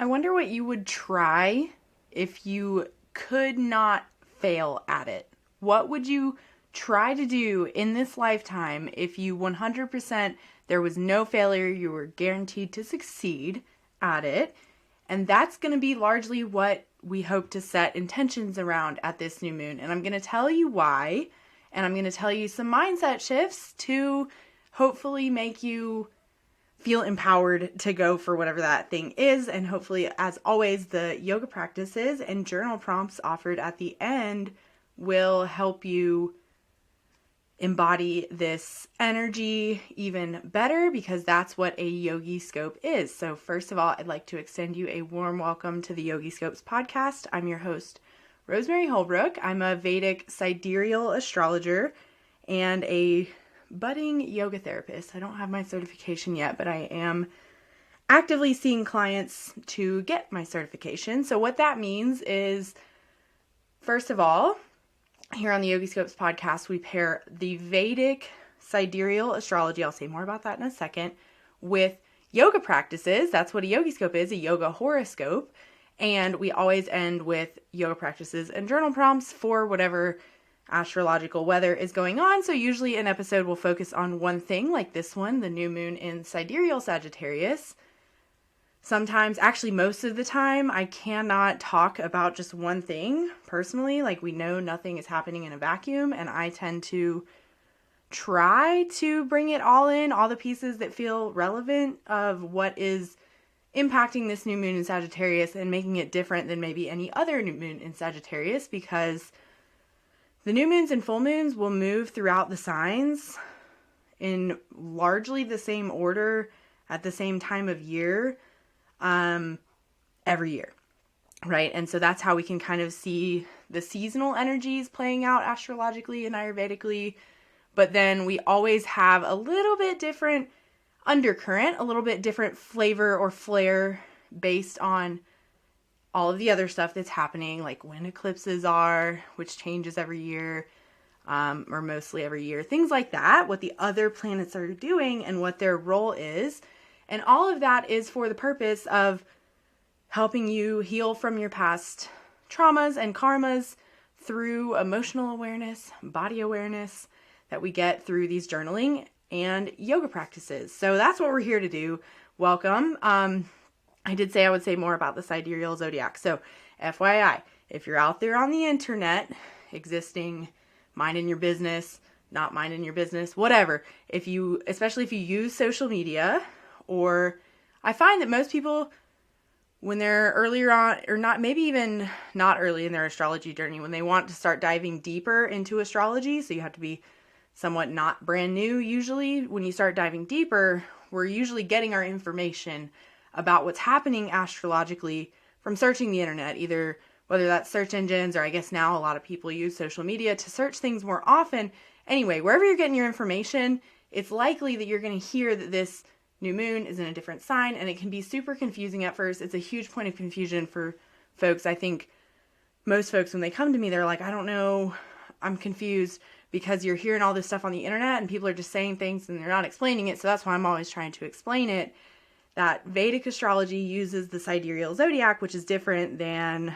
I wonder what you would try if you could not fail at it. What would you try to do in this lifetime if you 100% there was no failure, you were guaranteed to succeed at it? And that's going to be largely what we hope to set intentions around at this new moon. And I'm going to tell you why, and I'm going to tell you some mindset shifts to hopefully make you feel empowered to go for whatever that thing is. And hopefully, as always, the yoga practices and journal prompts offered at the end will help you embody this energy even better, because that's what a Yogi Scope is. So first of all, I'd like to extend you a warm welcome to the Yogi Scopes podcast. I'm your host, Rosemary Holbrook. I'm a Vedic sidereal astrologer and a budding yoga therapist. I don't have my certification yet, but I am actively seeing clients to get my certification. So what that means is, first of all, here on the Yogi Scopes podcast, we pair the Vedic sidereal astrology, I'll say more about that in a second, with yoga practices. That's what a Yogi Scope is, a yoga horoscope. And we always end with yoga practices and journal prompts for whatever astrological weather is going on. So usually an episode will focus on one thing, like this one, the new moon in sidereal Sagittarius. Sometimes, actually most of the time, I cannot talk about just one thing personally. Like, we know nothing is happening in a vacuum, and I tend to try to bring it all in, all the pieces that feel relevant of what is impacting this new moon in Sagittarius and making it different than maybe any other new moon in Sagittarius, because the new moons and full moons will move throughout the signs in largely the same order at the same time of year. Every year, right? And so that's how we can kind of see the seasonal energies playing out astrologically and Ayurvedically. But then we always have a little bit different undercurrent, a little bit different flavor or flair based on all of the other stuff that's happening, like when eclipses are, which changes every year, or mostly every year, things like that, what the other planets are doing and what their role is. And all of that is for the purpose of helping you heal from your past traumas and karmas through emotional awareness, body awareness that we get through these journaling and yoga practices. So that's what we're here to do. Welcome. I did say I would say more about the sidereal zodiac. So FYI, if you're out there on the internet existing, minding your business, not minding your business, whatever, especially if you use social media, or I find that most people, when they're earlier on, or not, maybe even not early in their astrology journey, when they want to start diving deeper into astrology, so you have to be somewhat not brand new usually. When you start diving deeper, we're usually getting our information about what's happening astrologically from searching the internet, either whether that's search engines, or I guess now a lot of people use social media to search things more often. Anyway, wherever you're getting your information, it's likely that you're going to hear that this new moon is in a different sign, and it can be super confusing at first. It's a huge point of confusion for folks. I think most folks, when they come to me, they're like, I don't know, I'm confused, because you're hearing all this stuff on the internet and people are just saying things and they're not explaining it. So that's why I'm always trying to explain it, that Vedic astrology uses the sidereal zodiac, which is different than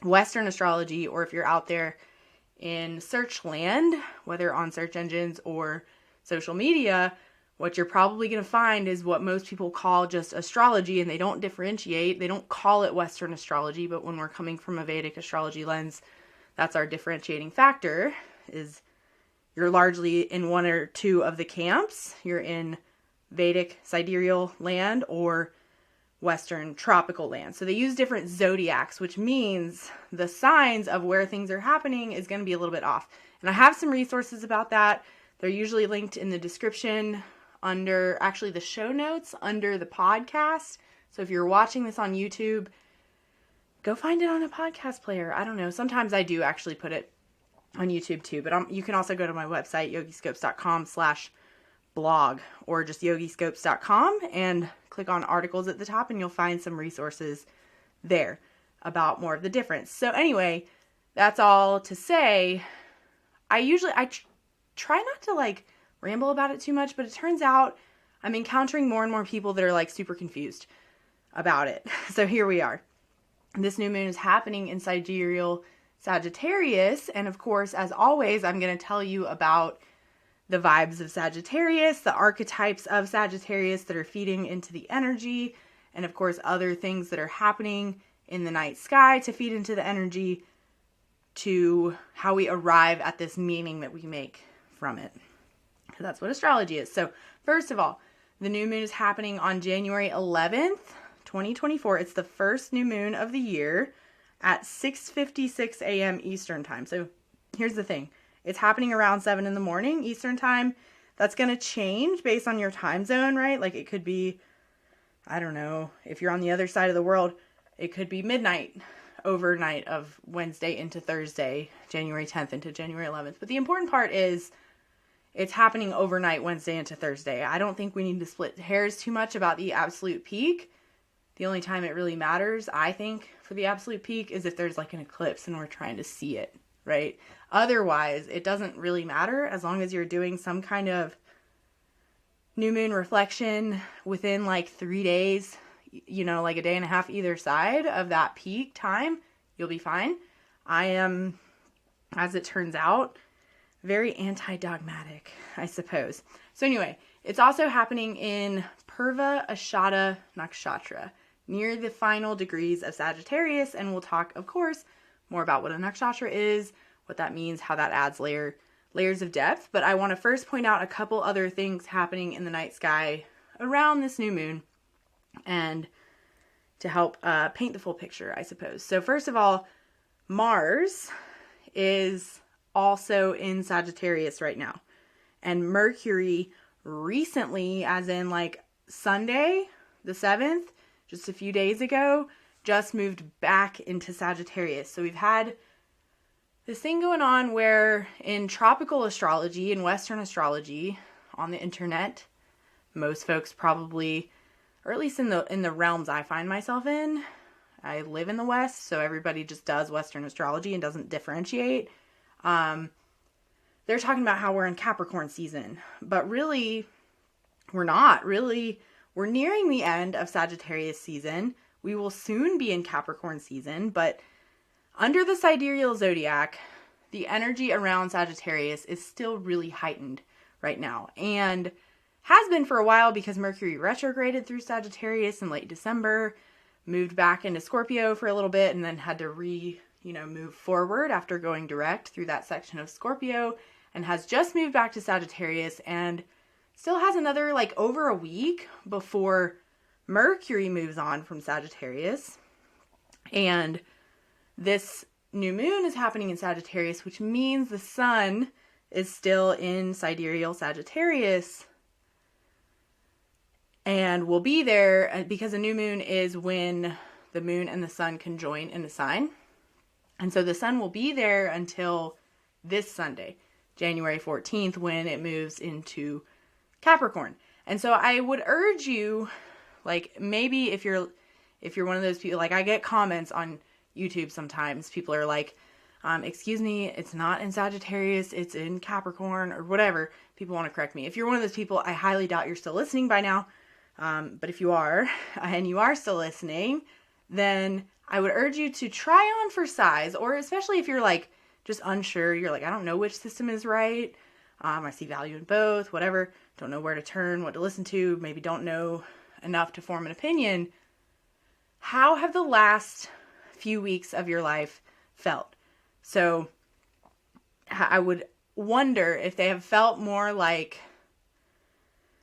Western astrology, or if you're out there in search land, whether on search engines or social media, what you're probably going to find is what most people call just astrology, and they don't differentiate. They don't call it Western astrology, but when we're coming from a Vedic astrology lens, that's our differentiating factor, is you're largely in one or two of the camps. You're in Vedic sidereal land or Western tropical land. So they use different zodiacs, which means the signs of where things are happening is going to be a little bit off. And I have some resources about that. They're usually linked in the description under, actually the show notes under the podcast. So if you're watching this on YouTube, go find it on a podcast player. I don't know. Sometimes I do actually put it on YouTube too, but you can also go to my website, yogiscopes.com/blog, or just yogiscopes.com and click on articles at the top, and you'll find some resources there about more of the difference. So anyway, that's all to say. I try not to ramble about it too much, but it turns out I'm encountering more and more people that are super confused. about it. So here we are. This new moon is happening in sidereal Sagittarius. And of course, as always, I'm going to tell you about the vibes of Sagittarius, the archetypes of Sagittarius that are feeding into the energy, and of course, other things that are happening in the night sky to feed into the energy, to how we arrive at this meaning that we make from it. So that's what astrology is. So first of all, the new moon is happening on January 11th, 2024. It's the first new moon of the year at 6:56 a.m. Eastern time. So here's the thing. It's happening around 7 in the morning Eastern time. That's going to change based on your time zone, right? Like it could be, I don't know, if you're on the other side of the world, it could be midnight, overnight of Wednesday into Thursday, January 10th into January 11th. But the important part is it's happening overnight Wednesday into Thursday. I don't think we need to split hairs too much about the absolute peak. The only time it really matters, I think, for the absolute peak is if there's like an eclipse and we're trying to see it, right? Otherwise, it doesn't really matter as long as you're doing some kind of new moon reflection within like 3 days, like a day and a half either side of that peak time, you'll be fine. I am, as it turns out, very anti-dogmatic, I suppose. So anyway, it's also happening in Purva Ashada Nakshatra, near the final degrees of Sagittarius, and we'll talk, of course, more about what a nakshatra is, what that means, how that adds layers of depth. But I want to first point out a couple other things happening in the night sky around this new moon, and to help paint the full picture, I suppose. So first of all, Mars is also in Sagittarius right now. And Mercury recently, as in like Sunday, the 7th, just a few days ago, just moved back into Sagittarius. So we've had this thing going on where in tropical astrology and Western astrology on the internet, most folks probably, or at least in the realms I find myself in, I live in the West, so everybody just does Western astrology and doesn't differentiate. They're talking about how we're in Capricorn season, but really, we're not. Really, we're nearing the end of Sagittarius season. We will soon be in Capricorn season, but under the sidereal zodiac, the energy around Sagittarius is still really heightened right now, and has been for a while because Mercury retrograded through Sagittarius in late December, moved back into Scorpio for a little bit, and then had to move forward after going direct through that section of Scorpio, and has just moved back to Sagittarius and still has another over a week before Mercury moves on from Sagittarius. And this new moon is happening in Sagittarius, which means the sun is still in sidereal Sagittarius and will be there because a new moon is when the moon and the sun conjoin in a sign. And so the sun will be there until this Sunday, January 14th, when it moves into Capricorn. And so I would urge you, maybe if you're one of those people, I get comments on YouTube sometimes, people are like, excuse me, it's not in Sagittarius, it's in Capricorn, or whatever. People want to correct me. If you're one of those people, I highly doubt you're still listening by now. But if you are, and you are still listening, then I would urge you to try on for size, or especially if you're just unsure, you're I don't know which system is right. I see value in both, whatever. Don't know where to turn, what to listen to, maybe don't know enough to form an opinion. How have the last few weeks of your life felt? So I would wonder if they have felt more like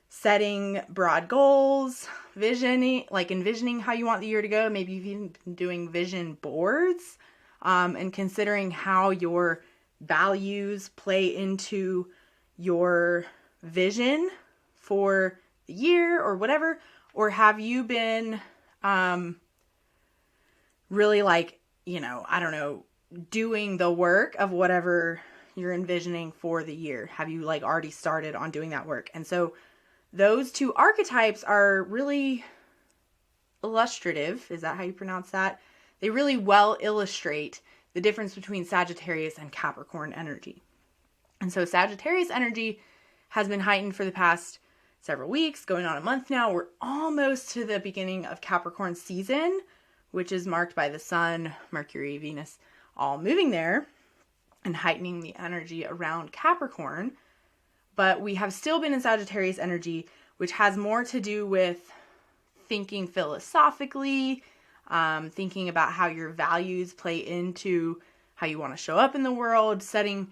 setting broad goals, envisioning how you want the year to go. Maybe you've even been doing vision boards, and considering how your values play into your vision for the year or whatever. Or have you been really I don't know, doing the work of whatever you're envisioning for the year? Have you already started on doing that work? And so those two archetypes are really illustrative. Is that how you pronounce that? They really well illustrate the difference between Sagittarius and Capricorn energy. And so Sagittarius energy has been heightened for the past several weeks, going on a month now. We're almost to the beginning of Capricorn season, which is marked by the Sun, Mercury, Venus, all moving there and heightening the energy around Capricorn. But we have still been in Sagittarius energy, which has more to do with thinking philosophically, thinking about how your values play into how you want to show up in the world, setting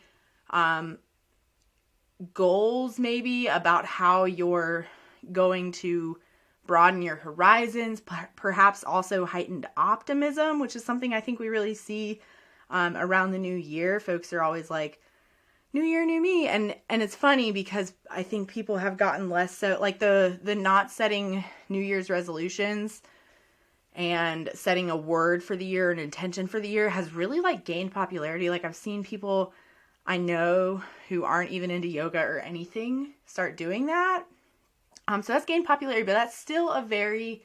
goals maybe about how you're going to broaden your horizons, perhaps also heightened optimism, which is something I think we really see around the new year. Folks are always like, new year, new me. And it's funny because I think people have gotten less so, like the not setting New Year's resolutions and setting a word for the year, an intention for the year has really like gained popularity. Like I've seen people I know who aren't even into yoga or anything start doing that. So that's gained popularity, but that's still a very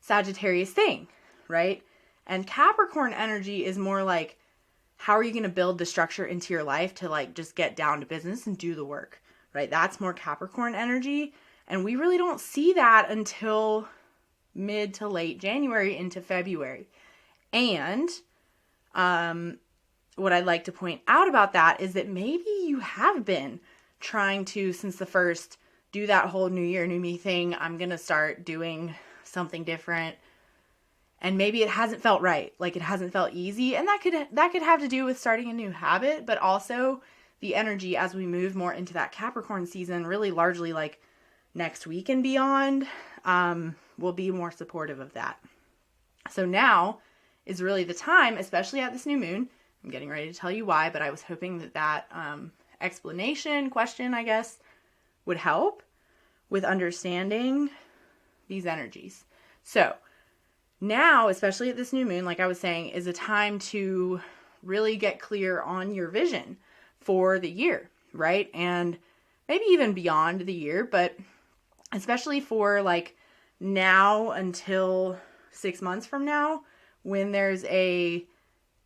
Sagittarius thing, right? And Capricorn energy is more like, how are you going to build the structure into your life to like just get down to business and do the work, right? That's more Capricorn energy. And we really don't see that until mid to late January into February. And what I'd like to point out about that is that maybe you have been trying to, since the first, do that whole new year, new me thing. I'm going to start doing something different. And maybe it hasn't felt right. Like it hasn't felt easy. And that could have to do with starting a new habit, but also the energy as we move more into that Capricorn season, really largely like next week and beyond, will be more supportive of that. So now is really the time, especially at this new moon. I'm getting ready to tell you why, but I was hoping that explanation, question, I guess, would help with understanding these energies. So now, especially at this new moon, like I was saying, is a time to really get clear on your vision for the year, right? And maybe even beyond the year, but especially for like now until 6 months from now, when there's a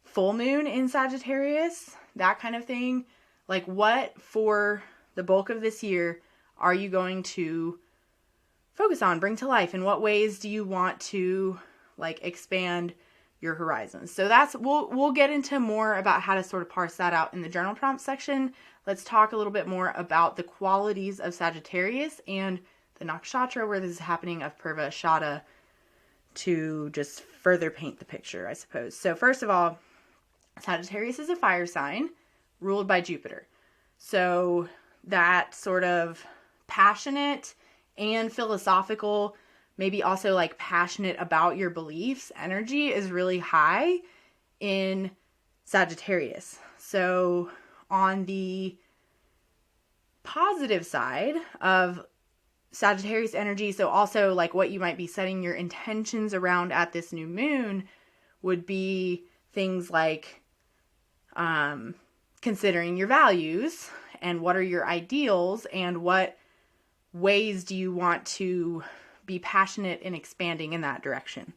full moon in Sagittarius, that kind of thing. Like what for the bulk of this year are you going to focus on, bring to life? In what ways do you want to like expand your horizons? So that's, we'll get into more about how to sort of parse that out in the journal prompt section. Let's talk a little bit more about the qualities of Sagittarius and the nakshatra where this is happening of Purva Ashada to just further paint the picture, I suppose. So first of all, Sagittarius is a fire sign ruled by Jupiter. So that sort of passionate and philosophical, maybe also like passionate about your beliefs energy is really high in Sagittarius. So on the positive side of Sagittarius energy, so also like what you might be setting your intentions around at this new moon would be things like considering your values and what are your ideals and what ways do you want to be passionate in expanding in that direction,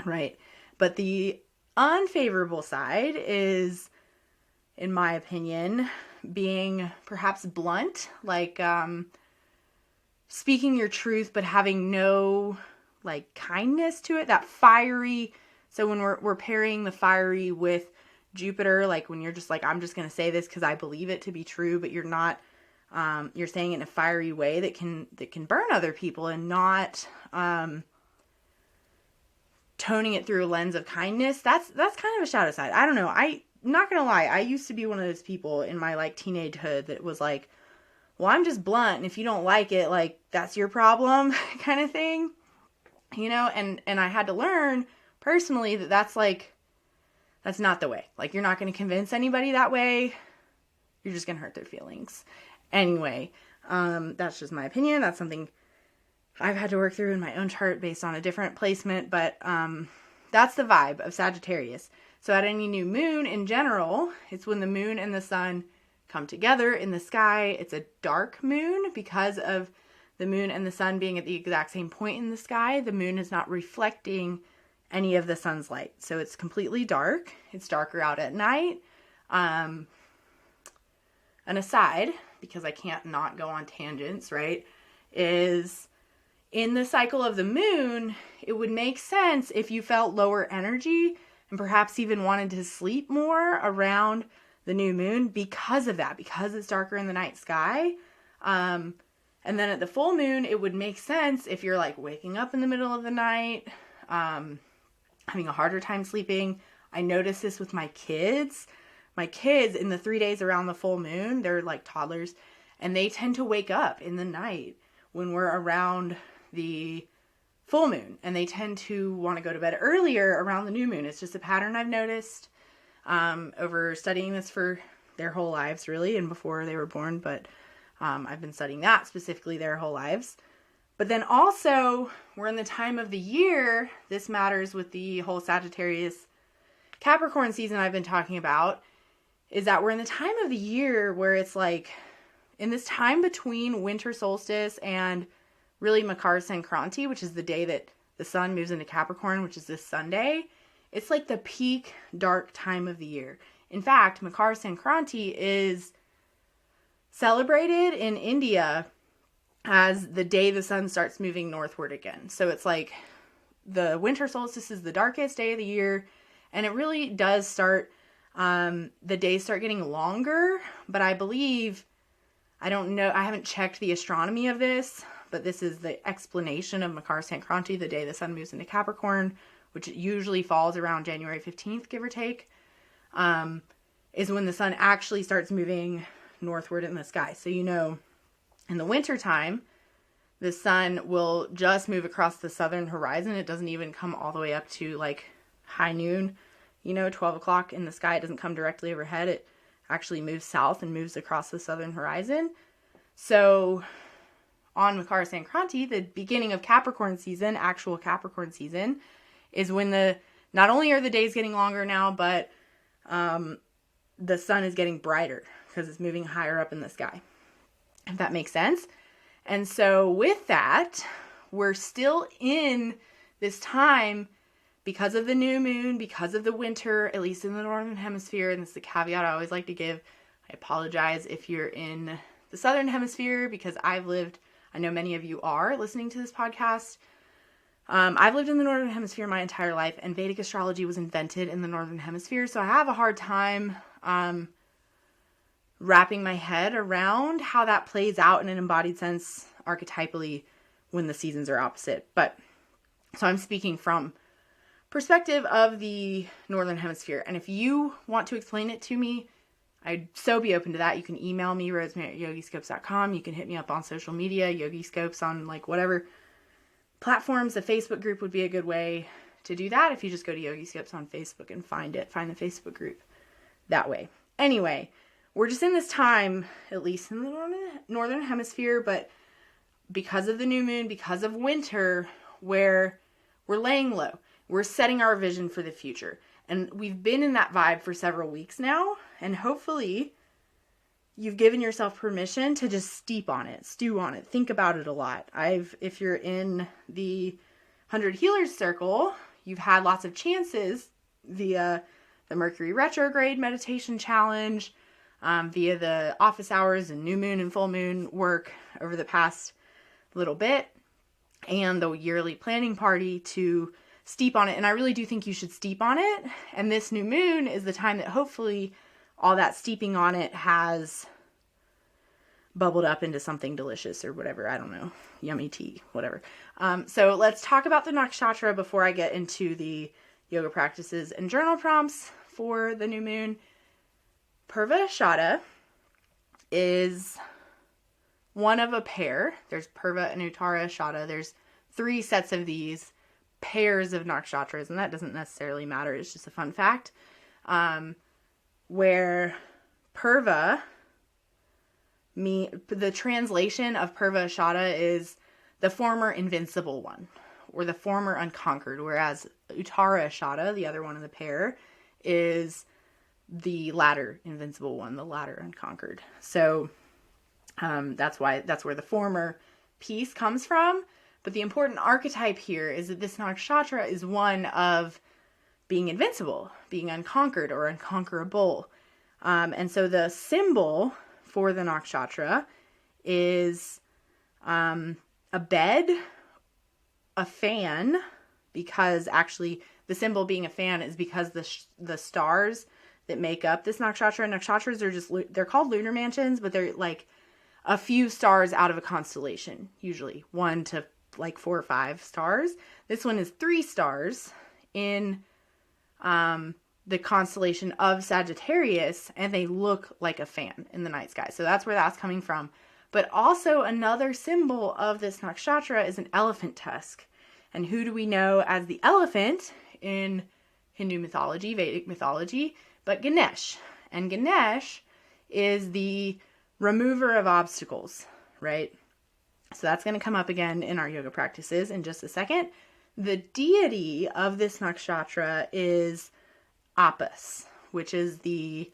right? But the unfavorable side is, in my opinion, being perhaps blunt, like speaking your truth but having no like kindness to it, that fiery. So when we're pairing the fiery with Jupiter, like when you're just like, I'm just going to say this because I believe it to be true, but you're not, you're saying it in a fiery way that can burn other people and not toning it through a lens of kindness. That's kind of a shadow side. I don't know. I'm not going to lie. I used to be one of those people in my like teenagehood that was like, well, I'm just blunt. And if you don't like it, like that's your problem kind of thing, you know? And I had to learn personally that that's not the way. Like, you're not going to convince anybody that way. You're just going to hurt their feelings. Anyway, that's just my opinion. That's something I've had to work through in my own chart based on a different placement. But that's the vibe of Sagittarius. So at any new moon in general, it's when the moon and the sun come together in the sky. It's a dark moon because of the moon and the sun being at the exact same point in the sky. The moon is not reflecting any of the sun's light. So it's completely dark. It's darker out at night. An aside, because I can't not go on tangents, right, is in the cycle of the moon, it would make sense if you felt lower energy and perhaps even wanted to sleep more around the new moon because of that, because it's darker in the night sky. And then at the full moon, it would make sense if you're like waking up in the middle of the night, having a harder time sleeping. I notice this with my kids. My kids, in the 3 days around the full moon, they're like toddlers, and they tend to wake up in the night when we're around the full moon, and they tend to want to go to bed earlier around the new moon. It's just a pattern I've noticed over studying this for their whole lives, really, and before they were born, but I've been studying that specifically their whole lives. But then also, we're in the time of the year, this matters with the whole Sagittarius Capricorn season I've been talking about, is that we're in the time of the year where it's like, in this time between winter solstice and really Makar Sankranti, which is the day that the sun moves into Capricorn, which is this Sunday, it's like the peak dark time of the year. In fact, Makar Sankranti is celebrated in India as the day the sun starts moving northward again. So it's like the winter solstice is the darkest day of the year, and it really does start, the days start getting longer, but I believe, I don't know, I haven't checked the astronomy of this, but this is the explanation of Makar Sankranti, the day the sun moves into Capricorn, which usually falls around January 15th, give or take, is when the sun actually starts moving northward in the sky. So, you know, in the winter time, the sun will just move across the southern horizon. It doesn't even come all the way up to like high noon, 12 o'clock in the sky. It doesn't come directly overhead. It actually moves south and moves across the southern horizon. So on Makar Sankranti, the beginning of Capricorn season, actual Capricorn season, is when not only are the days getting longer now, but the sun is getting brighter because it's moving higher up in the sky, if that makes sense. And so with that, we're still in this time because of the new moon, because of the winter, at least in the northern hemisphere. And this is a caveat I always like to give. I apologize if you're in the southern hemisphere, because I know many of you are listening to this podcast. I've lived in the northern hemisphere my entire life, and Vedic astrology was invented in the northern hemisphere. So I have a hard time wrapping my head around how that plays out in an embodied sense archetypally when the seasons are opposite. But so I'm speaking from perspective of the northern hemisphere. And if you want to explain it to me, I'd so be open to that. You can email me, rosemary@yogiscopes.com. You can hit me up on social media, Yogiscopes on like whatever platforms. The Facebook group would be a good way to do that. If you just go to Yogiscopes on Facebook and find the Facebook group that way. Anyway, we're just in this time, at least in the northern hemisphere, but because of the new moon, because of winter, where we're laying low. We're setting our vision for the future. And we've been in that vibe for several weeks now. And hopefully you've given yourself permission to just stew on it, think about it a lot. If you're in the 100 Healers Circle, you've had lots of chances via the Mercury Retrograde Meditation Challenge, via the office hours and new moon and full moon work over the past little bit, and the yearly planning party to steep on it. And I really do think you should steep on it. And this new moon is the time that hopefully all that steeping on it has bubbled up into something delicious or whatever. I don't know. Yummy tea, whatever. So let's talk about the nakshatra before I get into the yoga practices and journal prompts for the new moon. Purva Ashada is one of a pair. There's Purva and Uttara Ashada. There's 3 sets of these pairs of nakshatras, and that doesn't necessarily matter. It's just a fun fact. Where Purva, the translation of Purva Ashada is the former invincible one, or the former unconquered, whereas Uttara Ashada, the other one in the pair, is the latter invincible one, the latter unconquered. So that's where the former piece comes from. But the important archetype here is that this nakshatra is one of being invincible, being unconquered or unconquerable. And so the symbol for the nakshatra is a bed, a fan, because actually the symbol being a fan is because the stars that make up this nakshatras are just, they're called lunar mansions, but they're like a few stars out of a constellation, usually 1 to like 4 or 5 stars. This one is 3 stars in the constellation of Sagittarius, and they look like a fan in the night sky. So that's where that's coming from. But also another symbol of this nakshatra is an elephant tusk. And who do we know as the elephant in Hindu mythology, Vedic mythology, but Ganesh. And Ganesh is the remover of obstacles, right? So that's going to come up again in our yoga practices in just a second. The deity of this nakshatra is Apis, which is the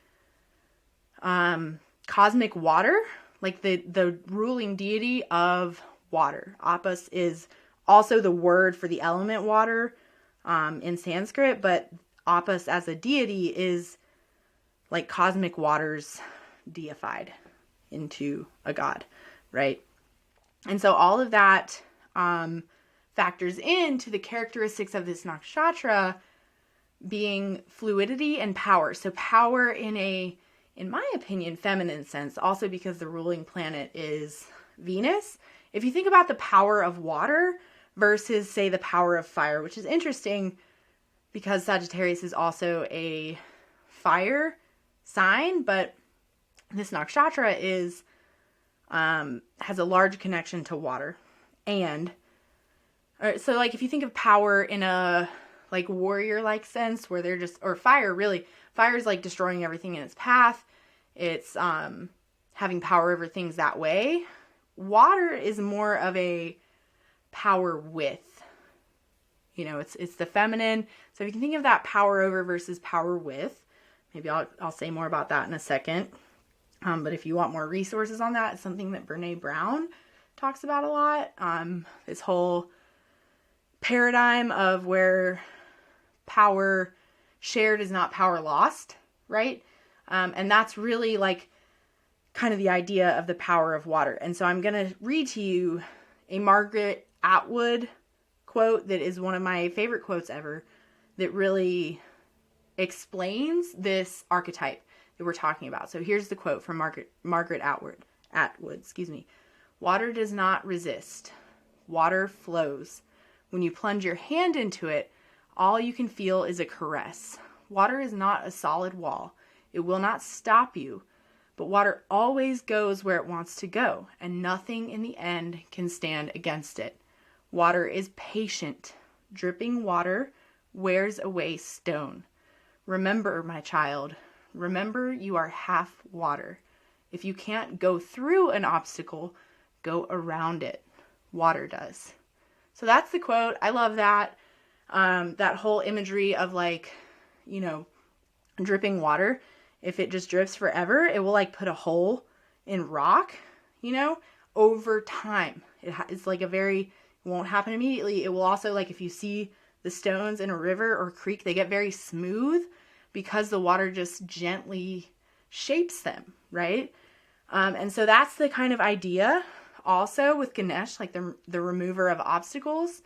cosmic water, like the ruling deity of water. Apis is also the word for the element water in Sanskrit, but Apis as a deity is like cosmic waters deified into a god, right? And so all of that factors into the characteristics of this nakshatra being fluidity and power. So power in my opinion, feminine sense, also because the ruling planet is Venus. If you think about the power of water versus, say, the power of fire, which is interesting because Sagittarius is also a fire sign, but this nakshatra is has a large connection to water. And so like if you think of power in a like warrior like sense where they're just, or fire, really, fire is like destroying everything in its path. It's having power over things that way. Water is more of a power with, you know, it's the feminine. So if you can think of that power over versus power with, maybe I'll say more about that in a second. But if you want more resources on that, it's something that Brene Brown talks about a lot. This whole paradigm of where power shared is not power lost, right? And that's really like kind of the idea of the power of water. And so I'm going to read to you a Margaret Atwood quote that is one of my favorite quotes ever that really explains this archetype that we're talking about. So here's the quote from Margaret Atwood. Water does not resist. Water flows. When you plunge your hand into it, all you can feel is a caress. Water is not a solid wall. It will not stop you, but water always goes where it wants to go, and nothing in the end can stand against it. Water is patient. Dripping water wears away stone. Remember, my child, remember you are half water. If you can't go through an obstacle, go around it. Water does. So that's the quote. I love that. That whole imagery of like, you know, dripping water. If it just drips forever, it will like put a hole in rock, you know, over time. It's like it won't happen immediately. It will also, like, if you see the stones in a river or creek, they get very smooth because the water just gently shapes them, right? And so that's the kind of idea also with Ganesh, like the remover of obstacles,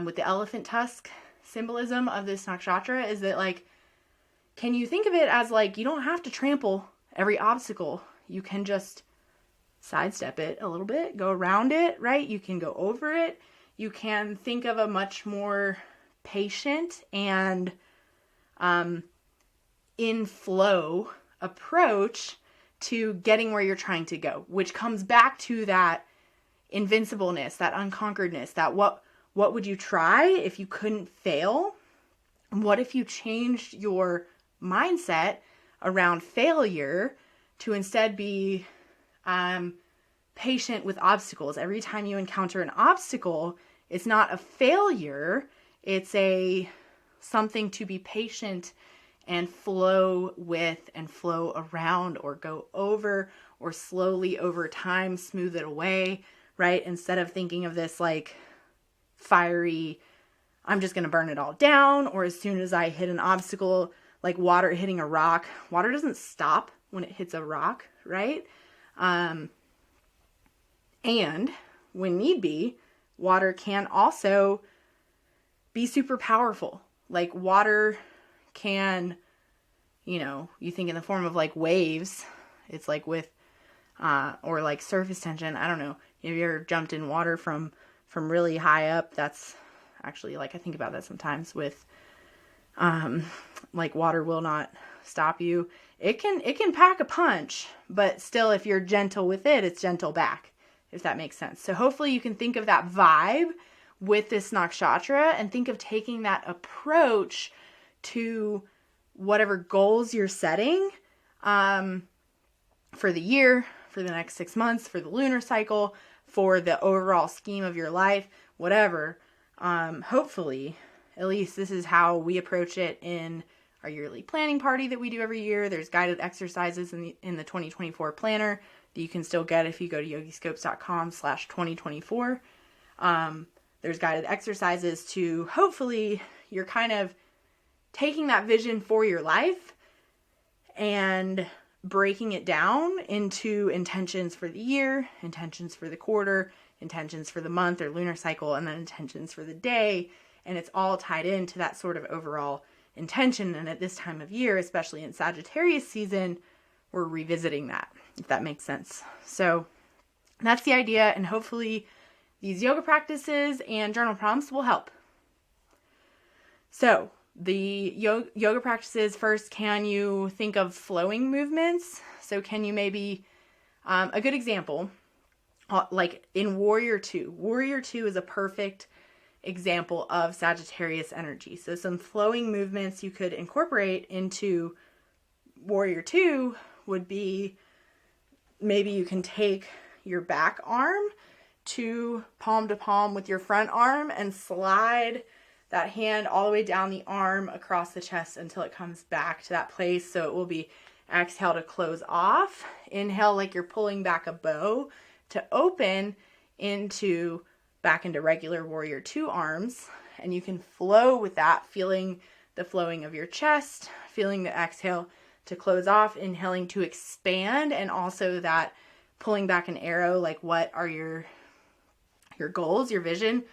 with the elephant tusk symbolism of this nakshatra is that, like, can you think of it as like, you don't have to trample every obstacle. You can just sidestep it a little bit, go around it, right? You can go over it. You can think of a much more patient and in flow approach to getting where you're trying to go, which comes back to that invincibleness, that unconqueredness, that what would you try if you couldn't fail? What if you changed your mindset around failure to instead be patient with obstacles? Every time you encounter an obstacle, it's not a failure, it's something to be patient and flow with and flow around or go over or slowly over time smooth it away, right? Instead of thinking of this like fiery, I'm just going to burn it all down, or as soon as I hit an obstacle, like water hitting a rock, water doesn't stop when it hits a rock, right? And when need be, water can also be super powerful. Like water can, you think in the form of like waves, it's like with, or like surface tension. I don't know. Have you ever jumped in water from really high up? That's actually like, I think about that sometimes with, like water will not stop you. It can pack a punch, but still if you're gentle with it, it's gentle back, if that makes sense. So hopefully you can think of that vibe with this nakshatra and think of taking that approach to whatever goals you're setting, for the year, for the next 6 months, for the lunar cycle, for the overall scheme of your life, whatever. Hopefully, at least this is how we approach it in our yearly planning party that we do every year. There's guided exercises in the 2024 planner that you can still get if you go to yogiscopes.com/2024. There's guided exercises to hopefully you're kind of taking that vision for your life and breaking it down into intentions for the year, intentions for the quarter, intentions for the month or lunar cycle, and then intentions for the day. And it's all tied into that sort of overall intention. And at this time of year, especially in Sagittarius season, we're revisiting that, if that makes sense. So that's the idea. And hopefully these yoga practices and journal prompts will help. So the yoga practices, first, can you think of flowing movements? So can you maybe, a good example, like in Warrior 2. Warrior 2 is a perfect example of Sagittarius energy. So some flowing movements you could incorporate into Warrior 2 would be, maybe you can take your back arm to palm with your front arm and slide that hand all the way down the arm across the chest until it comes back to that place. So it will be exhale to close off. Inhale like you're pulling back a bow to open back into regular Warrior 2 arms. And you can flow with that, feeling the flowing of your chest, feeling the exhale to close off, inhaling to expand, and also that pulling back an arrow, like what are your goals, your vision,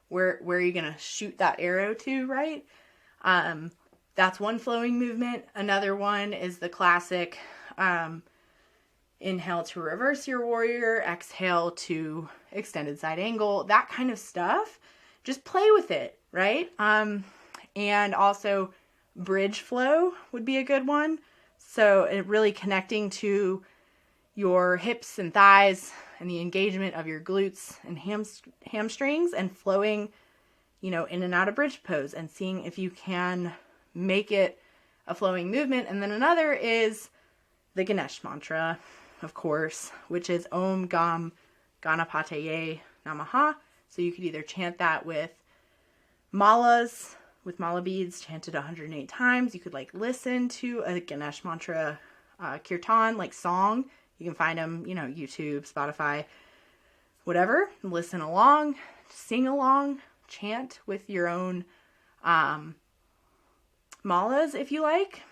where are you going to shoot that arrow to, right? That's one flowing movement. Another one is the classic inhale to reverse your warrior, exhale to extended side angle, that kind of stuff. Just play with it, right? And also bridge flow would be a good one. So it really connecting to your hips and thighs and the engagement of your glutes and hamstrings and flowing, in and out of bridge pose and seeing if you can make it a flowing movement. And then another is the Ganesh mantra, of course, which is Om Gam Ganapataye Namaha. So you could either chant that with malas, with mala beads, chanted 108 times. You could listen to a Ganesh mantra kirtan, song. You can find them, YouTube, Spotify, whatever. Listen along, sing along, chant with your own malas if you like,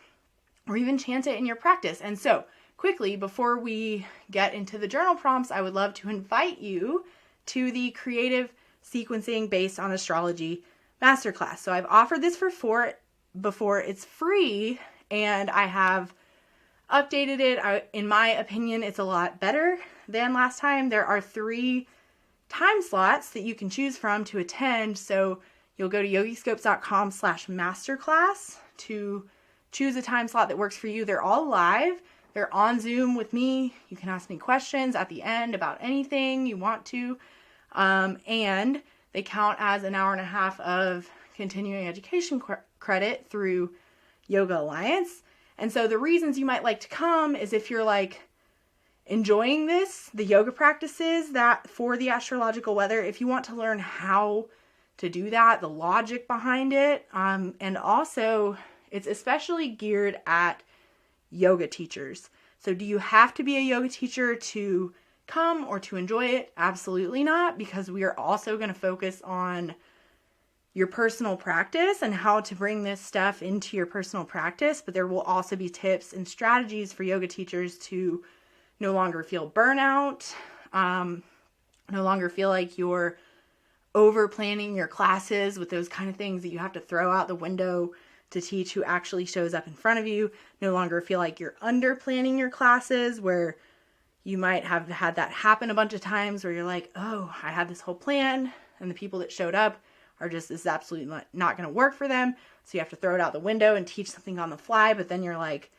or even chant it in your practice. And so quickly, before we get into the journal prompts, I would love to invite you to the Creative Sequencing Based on Astrology Masterclass. So I've offered this before. It's free, and I have updated it. In my opinion, it's a lot better than last time. There are 3 time slots that you can choose from to attend. So you'll go to yogiscopes.com/masterclass to choose a time slot that works for you. They're all live. They're on Zoom with me. You can ask me questions at the end about anything you want to. And they count as an hour and a half of continuing education credit through Yoga Alliance. And so the reasons you might like to come is if you're enjoying the yoga practices that for the astrological weather, if you want to learn how to do that, the logic behind it. And also it's especially geared at yoga teachers. So do you have to be a yoga teacher to come or to enjoy it? Absolutely not, because we are also going to focus on your personal practice and how to bring this stuff into your personal practice. But there will also be tips and strategies for yoga teachers to no longer feel burnout, No longer feel like you're over planning your classes with those kind of things that you have to throw out the window to teach who actually shows up in front of you. No longer feel like you're under planning your classes, where you might have had that happen a bunch of times where you're like, oh, I had this whole plan and the people that showed up are just, this is absolutely not going to work for them. So you have to throw it out the window and teach something on the fly. But then you're like,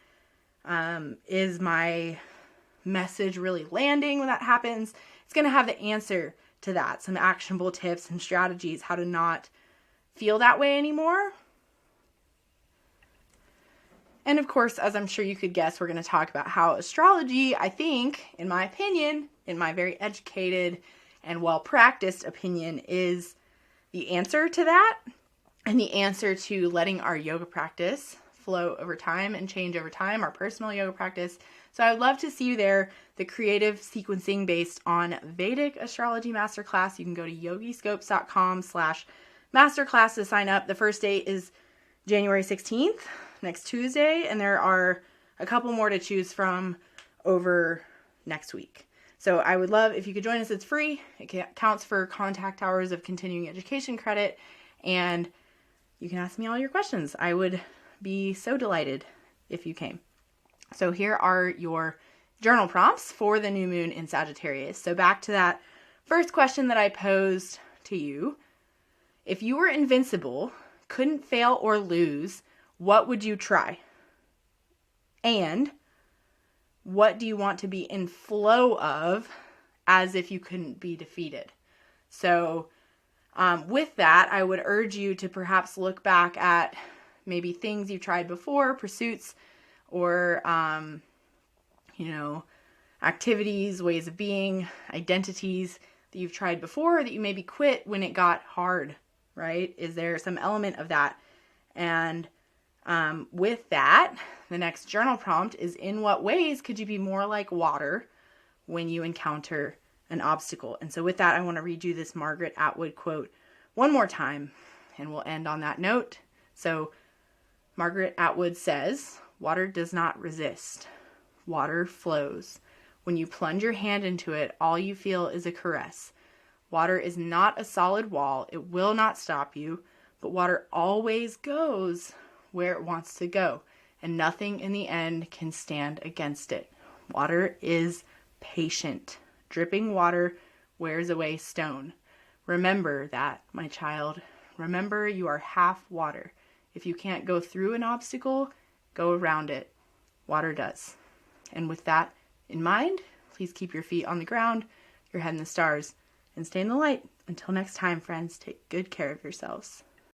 is my message really landing when that happens? It's going to have the answer to that. Some actionable tips and strategies how to not feel that way anymore. And of course, as I'm sure you could guess, we're going to talk about how astrology, I think, in my opinion, in my very educated and well-practiced opinion, is the answer to that, and the answer to letting our yoga practice flow over time and change over time, our personal yoga practice. So I would love to see you there. The creative sequencing based on Vedic Astrology Masterclass. You can go to yogiscopes.com/masterclass to sign up. The first date is January 16th, next Tuesday, and there are a couple more to choose from over next week. So I would love if you could join us. It's free. It counts for contact hours of continuing education credit, and you can ask me all your questions. I would be so delighted if you came. So here are your journal prompts for the new moon in Sagittarius. So back to that first question that I posed to you. If you were invincible, couldn't fail or lose, what would you try? And what do you want to be in flow of as if you couldn't be defeated? So with that, I would urge you to perhaps look back at maybe things you've tried before, pursuits, or, activities, ways of being, identities that you've tried before that you maybe quit when it got hard, right? Is there some element of that? And with that, the next journal prompt is, in what ways could you be more like water when you encounter an obstacle? And so with that, I want to read you this Margaret Atwood quote one more time, and we'll end on that note. So Margaret Atwood says, "Water does not resist. Water flows. When you plunge your hand into it, all you feel is a caress. Water is not a solid wall. It will not stop you, but water always goes where it wants to go, and nothing in the end can stand against it. Water is patient. Dripping water wears away stone. Remember that, my child. Remember you are half water. If you can't go through an obstacle, go around it. Water does." And with that in mind, please keep your feet on the ground, your head in the stars, and stay in the light. Until next time, friends, take good care of yourselves.